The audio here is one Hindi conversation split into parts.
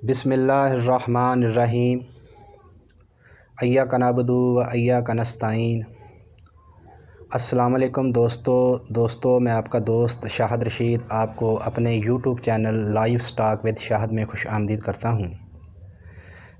बिस्मिल्लाहिर्रहमानिर्रहीम। इय्याक नअबुदु व इय्याक नस्तईन। अस्सलामु अलैकुम दोस्तों, मैं आपका दोस्त शाहद रशीद आपको अपने YouTube channel live stock with Shahid में खुश आमदीद करता हूँ।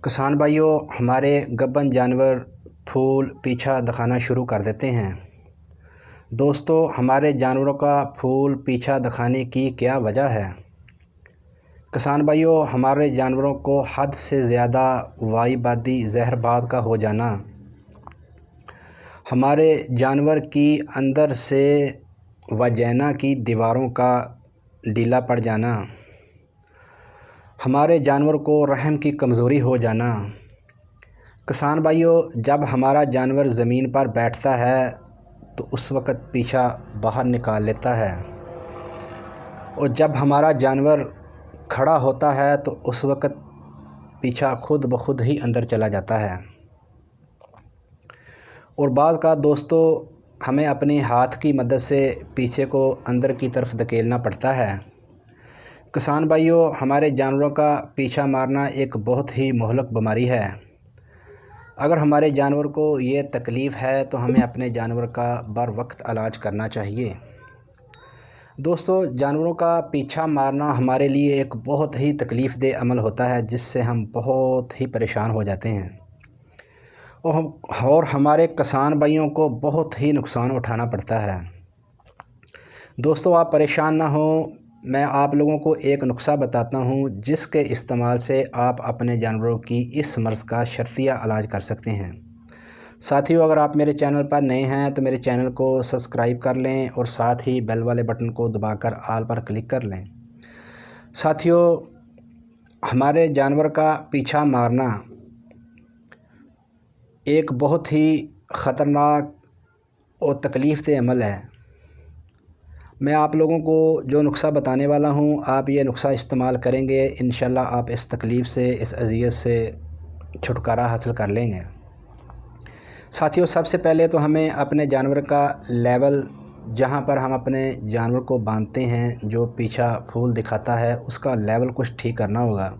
किसान भाइयों, हमारे गब्बन जानवर फूल पीछा दिखाना शुरू कर देते हैं। दोस्तों, हमारे जानवरों का फूल पीछा दिखाने की क्या वजह है? किसान भाइयों, हमारे जानवरों को हद से ज़्यादा वाईबादी जहरबाद का हो जाना, हमारे जानवर की अंदर से वजैना की दीवारों का ढीला पड़ जाना, हमारे जानवर को रहम की कमज़ोरी हो जाना। किसान भाइयों, जब हमारा जानवर ज़मीन पर बैठता है तो उस वक़्त पीछा बाहर निकाल लेता है, और जब हमारा जानवर खड़ा होता है तो उस वक़्त पीछा खुद ब खुद ही अंदर चला जाता है। और बाद का दोस्तों, हमें अपने हाथ की मदद से पीछे को अंदर की तरफ धकेलना पड़ता है। किसान भाइयों, हमारे जानवरों का पीछा मारना एक बहुत ही मोहलक बीमारी है। अगर हमारे जानवर को ये तकलीफ़ है तो हमें अपने जानवर का बर वक्त इलाज करना चाहिए। दोस्तों, जानवरों का पीछा मारना हमारे लिए एक बहुत ही तकलीफ़देह अमल होता है, जिससे हम बहुत ही परेशान हो जाते हैं और हमारे किसान भाइयों को बहुत ही नुकसान उठाना पड़ता है। दोस्तों, आप परेशान ना हो, मैं आप लोगों को एक नुस्खा बताता हूँ जिसके इस्तेमाल से आप अपने जानवरों की इस मर्ज़ का शर्तिया इलाज कर सकते हैं। साथियों, अगर आप मेरे चैनल पर नए हैं तो मेरे चैनल को सब्सक्राइब कर लें और साथ ही बेल वाले बटन को दबाकर ऑल पर क्लिक कर लें। साथियों, हमारे जानवर का पीछा मारना एक बहुत ही ख़तरनाक और तकलीफ़देह अमल है। मैं आप लोगों को जो नुस्खा बताने वाला हूँ, आप ये नुस्खा इस्तेमाल करेंगे, इंशाल्लाह आप इस तकलीफ़ से, इस अज़ियत से छुटकारा हासिल कर लेंगे। साथियों, सबसे पहले तो हमें अपने जानवर का लेवल, जहाँ पर हम अपने जानवर को बांधते हैं, जो पीछा फूल दिखाता है, उसका लेवल कुछ ठीक करना होगा।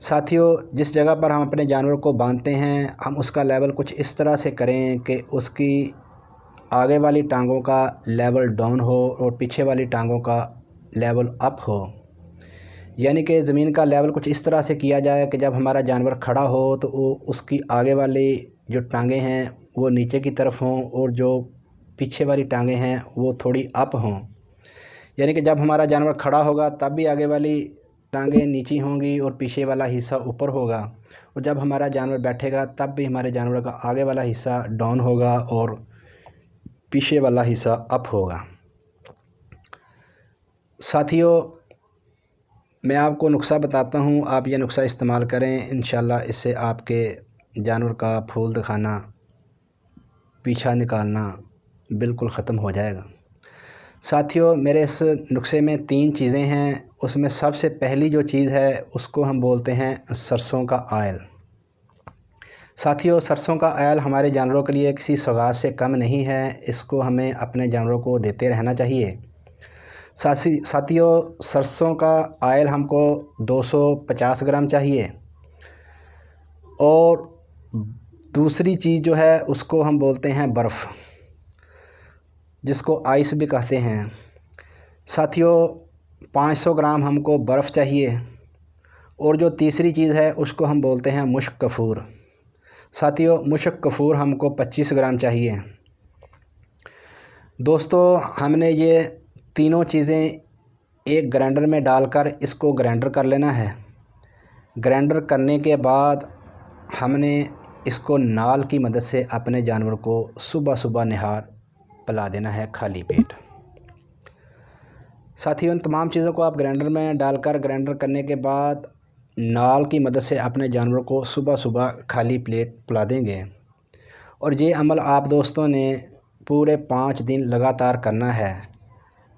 साथियों, जिस जगह पर हम अपने जानवर को बांधते हैं, हम उसका लेवल कुछ इस तरह से करें कि उसकी आगे वाली टांगों का लेवल डाउन हो और पीछे वाली टांगों का लेवल अप हो। यानी कि ज़मीन का लेवल कुछ इस तरह से किया जाए कि जब हमारा जानवर खड़ा हो तो वो उसकी आगे वाली जो टांगें हैं वो नीचे की तरफ हों और जो पीछे वाली टांगें हैं वो थोड़ी अप हों। यानी कि जब हमारा जानवर खड़ा होगा तब भी आगे वाली टांगें नीची होंगी और पीछे वाला हिस्सा ऊपर होगा, और जब हमारा जानवर बैठेगा तब भी हमारे जानवर का आगे वाला हिस्सा डाउन होगा और पीछे वाला हिस्सा अप होगा। साथियों, मैं आपको नुस्खा बताता हूँ, आप ये नुस्खा इस्तेमाल करें, इंशाल्लाह इससे आपके जानवर का फूल दिखाना, पीछा निकालना बिल्कुल ख़त्म हो जाएगा। साथियों, मेरे इस नुस्खे में 3 चीज़ें हैं। उसमें सबसे पहली जो चीज़ है उसको हम बोलते हैं सरसों का आयल। साथियों, सरसों का आयल हमारे जानवरों के लिए किसी सौगात से कम नहीं है, इसको हमें अपने जानवरों को देते रहना चाहिए। साथियों, सरसों का आयल हमको 250 ग्राम चाहिए, और दूसरी चीज़ जो है उसको हम बोलते हैं बर्फ़, जिसको आइस भी कहते हैं। साथियों, 500 ग्राम हमको बर्फ़ चाहिए, और जो तीसरी चीज़ है उसको हम बोलते हैं मुश्क कफ़ूर। साथियों, मुश्क कफ़ूर हमको 25 ग्राम चाहिए। दोस्तों, हमने ये तीनों चीज़ें एक ग्राइंडर में डालकर इसको ग्राइंडर कर लेना है। ग्राइंडर करने के बाद हमने इसको नाल की मदद से अपने जानवर को सुबह सुबह निहार पिला देना है खाली पेट। साथियों, इन तमाम चीज़ों को आप ग्राइंडर में डालकर ग्राइंडर करने के बाद नाल की मदद से अपने जानवर को सुबह सुबह खाली पेट पिला देंगे, और ये अमल आप दोस्तों ने पूरे 5 दिन लगातार करना है।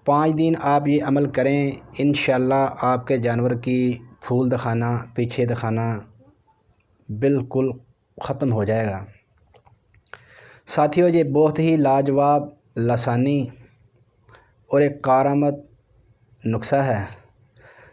5 दिन आप ये अमल करें, इंशाल्लाह आपके जानवर की फूल दिखाना, पीछे दिखाना बिल्कुल ख़त्म हो जाएगा। साथियों, ये बहुत ही लाजवाब, लसानी और एक कारआमद नुस्खा है।